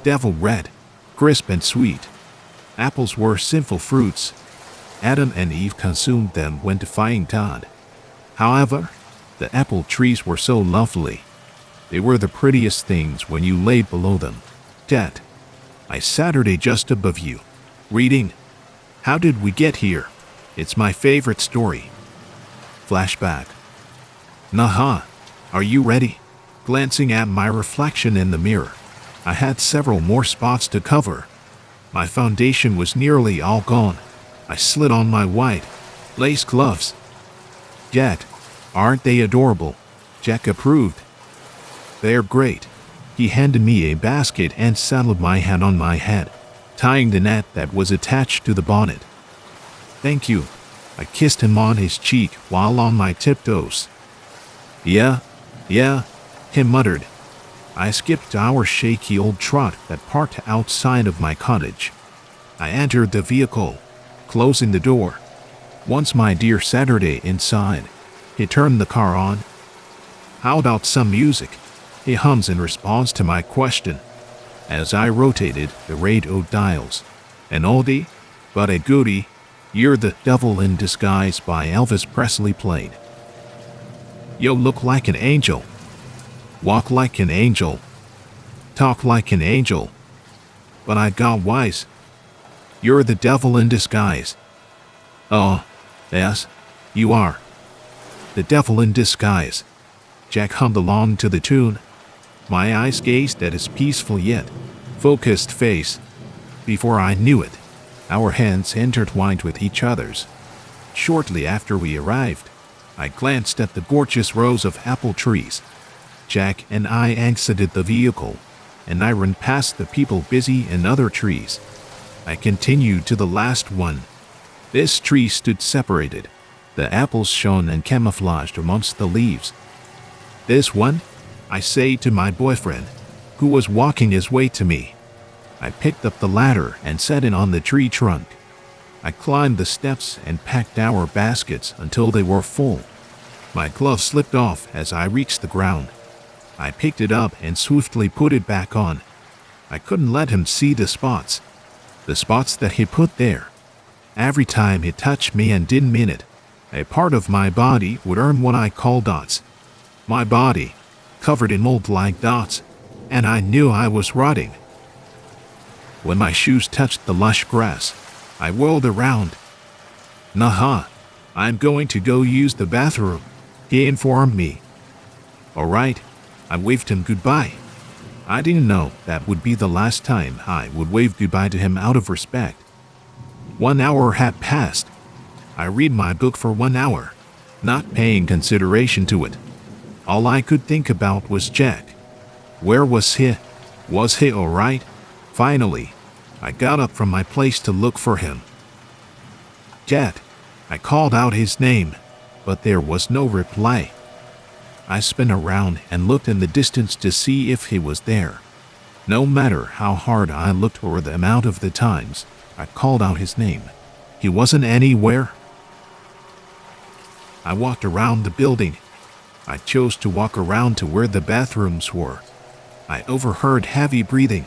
devil red, crisp and sweet. Apples were sinful fruits. Adam and Eve consumed them when defying God. However, the apple trees were so lovely. They were the prettiest things when you laid below them. Dad, I Saturday just above you. Reading. How did we get here? It's my favorite story. Flashback. Nah, are you ready? Glancing at my reflection in the mirror, I had several more spots to cover. My foundation was nearly all gone. I slid on my white lace gloves. Yet, aren't they adorable? Jack approved. They're great. He handed me a basket and settled my hat on my head, tying the net that was attached to the bonnet. Thank you. I kissed him on his cheek while on my tiptoes. Yeah, he muttered. I skipped our shaky old trot that parked outside of my cottage. I entered the vehicle, closing the door. Once my dear Saturday inside, he turned the car on. How about some music? He hums in response to my question. As I rotated the radio dials, an oldie, but a goodie, You're the Devil in Disguise by Elvis Presley played. You look like an angel. Walk like an angel. Talk like an angel. But I got wise. You're the devil in disguise. Oh, yes, you are. The devil in disguise. Jack hummed along to the tune. My eyes gazed at his peaceful yet focused face. Before I knew it, our hands intertwined with each other's. Shortly after we arrived, I glanced at the gorgeous rows of apple trees. Jack and I exited the vehicle, and I ran past the people busy in other trees. I continued to the last one. This tree stood separated. The apples shone and camouflaged amongst the leaves. This one? I say to my boyfriend, who was walking his way to me. I picked up the ladder and sat in on the tree trunk. I climbed the steps and packed our baskets until they were full. My glove slipped off as I reached the ground. I picked it up and swiftly put it back on. I couldn't let him see the spots that he put there. Every time he touched me and didn't mean it, a part of my body would earn what I call dots. My body, covered in mold like dots, and I knew I was rotting. When my shoes touched the lush grass, I whirled around. Nah, I'm going to go use the bathroom, he informed me. All right, I waved him goodbye. I didn't know that would be the last time I would wave goodbye to him out of respect. 1 hour had passed. I read my book for 1 hour, not paying consideration to it. All I could think about was Jack. Where was he? Was he all right? Finally, I got up from my place to look for him. Jack, I called out his name, but there was no reply. I spun around and looked in the distance to see if he was there. No matter how hard I looked or the amount of the times I called out his name, he wasn't anywhere. I walked around the building. I chose to walk around to where the bathrooms were. I overheard heavy breathing.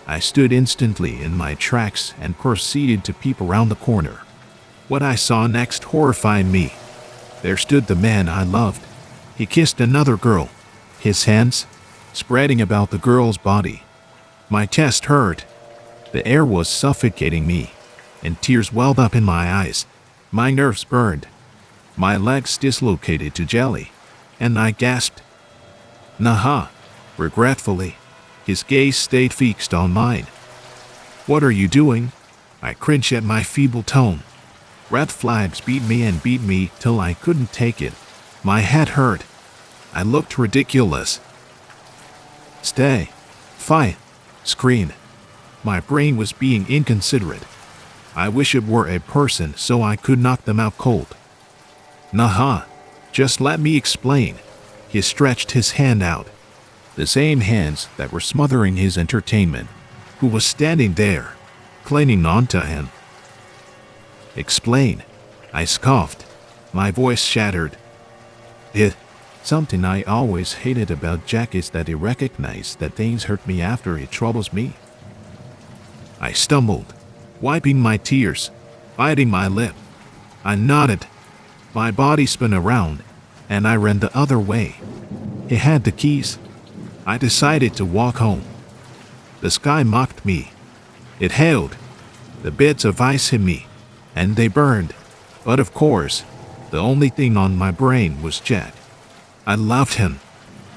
I stood instantly in my tracks and proceeded to peep around the corner. What I saw next horrified me. There stood the man I loved. He kissed another girl, his hands spreading about the girl's body. My chest hurt. The air was suffocating me, and tears welled up in my eyes. My nerves burned. My legs dislocated to jelly, and I gasped. Nah, regretfully. His gaze stayed fixed on mine. What are you doing? I cringed at my feeble tone. Red flags beat me till I couldn't take it. My head hurt. I looked ridiculous. Stay. Fight. Scream. My brain was being inconsiderate. I wish it were a person so I could knock them out cold. Nah, just let me explain. He stretched his hand out. The same hands that were smothering his entertainment, who was standing there, clinging onto him. Explain. I scoffed. My voice shattered. Something I always hated about Jack is that he recognized that things hurt me after it troubles me. I stumbled, wiping my tears, biting my lip. I nodded. My body spun around, and I ran the other way. He had the keys. I decided to walk home. The sky mocked me. It hailed. The bits of ice hit me, and they burned. But of course, the only thing on my brain was Jack. I loved him.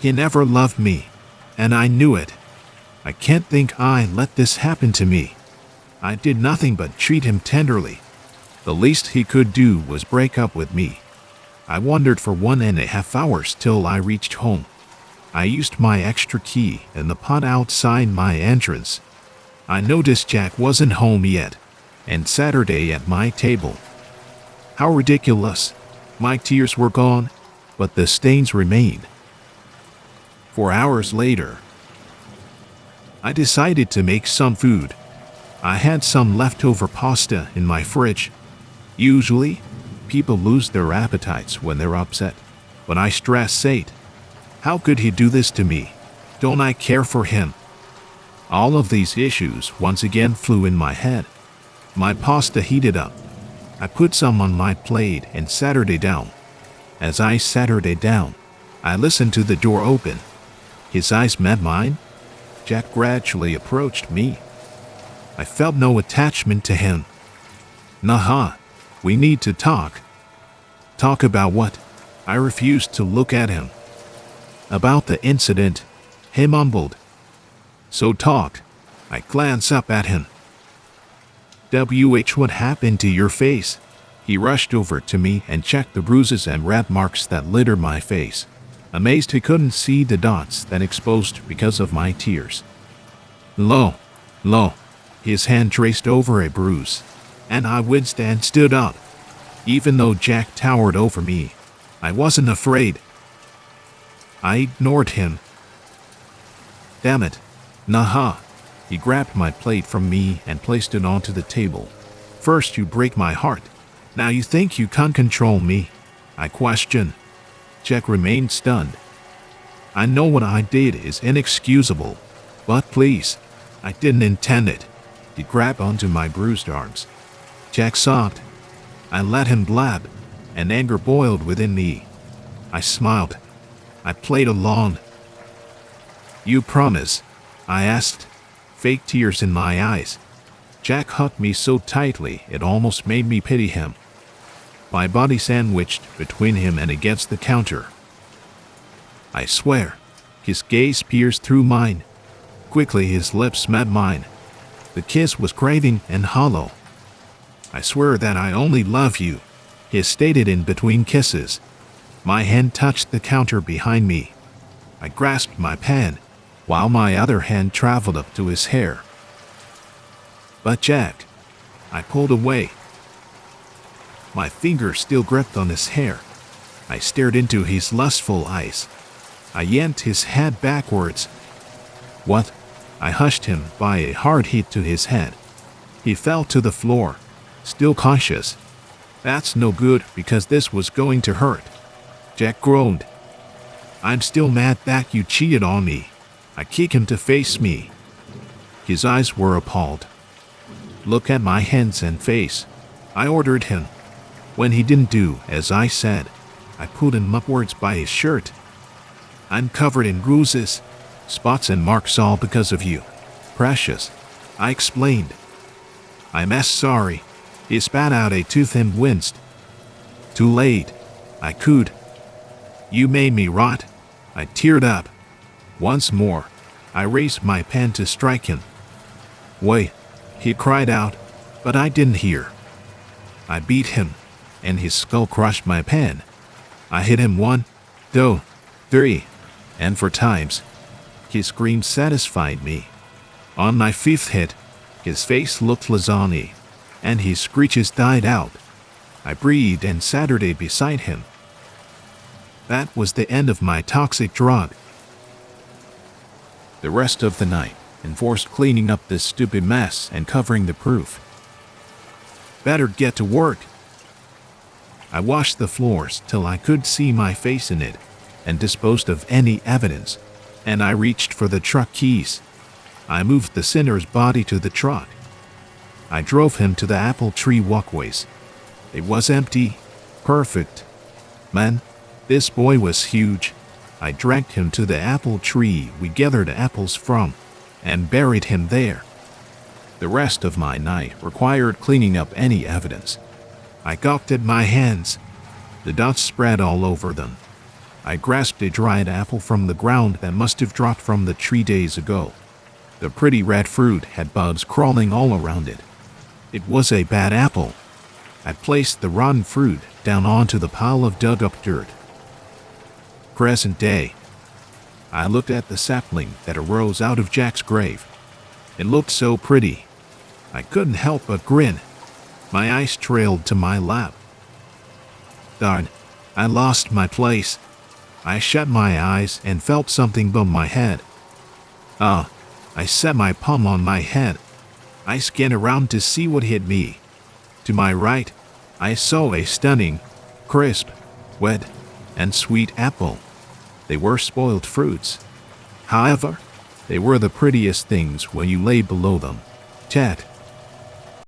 He never loved me, and I knew it. I can't think I let this happen to me. I did nothing but treat him tenderly. The least he could do was break up with me. I wandered for 1.5 hours till I reached home. I used my extra key in the pot outside my entrance. I noticed Jack wasn't home yet, and Saturday at my table. How ridiculous. My tears were gone, but the stains remained. 4 hours later, I decided to make some food. I had some leftover pasta in my fridge. Usually, people lose their appetites when they're upset, but I stress ate. How could he do this to me? Don't I care for him? All of these issues once again flew in my head. My pasta heated up. I put some on my plate and Saturday down. As I Saturday down, I listened to the door open. His eyes met mine. Jack gradually approached me. I felt no attachment to him. Nah, we need to talk. Talk about what? I refused to look at him. About the incident, he mumbled. So talk. I glanced up at him. What happened to your face? He rushed over to me and checked the bruises and rat marks that littered my face. Amazed he couldn't see the dots that exposed because of my tears. Lo. His hand traced over a bruise, and I winced and stood up. Even though Jack towered over me, I wasn't afraid. I ignored him. Damn it. Nah. He grabbed my plate from me and placed it onto the table. First you break my heart. Now you think you can't control me? I questioned. Jack remained stunned. I know what I did is inexcusable, but please, I didn't intend it. He grabbed onto my bruised arms. Jack sobbed. I let him blab, and anger boiled within me. I smiled. I played along. You promise? I asked, fake tears in my eyes. Jack hugged me so tightly it almost made me pity him. My body sandwiched between him and against the counter. I swear. His gaze pierced through mine. Quickly his lips met mine. The kiss was craving and hollow. I swear that I only love you, he stated in between kisses. My hand touched the counter behind me. I grasped my pen, while my other hand traveled up to his hair. But Jack, I pulled away. My fingers still gripped on his hair. I stared into his lustful eyes. I yanked his head backwards. What? I hushed him by a hard hit to his head. He fell to the floor, still conscious. That's no good because this was going to hurt. Jack groaned. I'm still mad that you cheated on me. I kicked him to face me. His eyes were appalled. Look at my hands and face, I ordered him. When he didn't do as I said, I pulled him upwards by his shirt. I'm covered in bruises, spots and marks all because of you. Precious, I explained. I'm sorry. He spat out a tooth and winced. Too late. I cooed. You made me rot. I teared up. Once more, I raised my pen to strike him. Wait, he cried out, but I didn't hear. I beat him, and his skull crushed my pen. I hit him 1, 2, 3, and 4 times. His scream satisfied me. On my 5th hit, his face looked lasagna, and his screeches died out. I breathed and Saturday beside him. That was the end of my toxic drug. The rest of the night enforced cleaning up this stupid mess and covering the proof. Better get to work. I washed the floors till I could see my face in it. and disposed of any evidence, and I reached for the truck keys. I moved the sinner's body to the truck. I drove him to the apple tree walkways. It was empty. Perfect. Man, this boy was huge. I dragged him to the apple tree we gathered apples from and buried him there. The rest of my night required cleaning up any evidence. I gawked at my hands. The dust spread all over them. I grasped a dried apple from the ground that must have dropped from the tree days ago. The pretty red fruit had bugs crawling all around it. It was a bad apple. I placed the rotten fruit down onto the pile of dug-up dirt. Present day. I looked at the sapling that arose out of Jack's grave. It looked so pretty. I couldn't help but grin. My eyes trailed to my lap. Darn, I lost my place. I shut my eyes and felt something bump my head. I set my palm on my head. I scanned around to see what hit me. To my right, I saw a stunning, crisp, wet, and sweet apple. They were spoiled fruits. However, they were the prettiest things when you lay below them. Ted.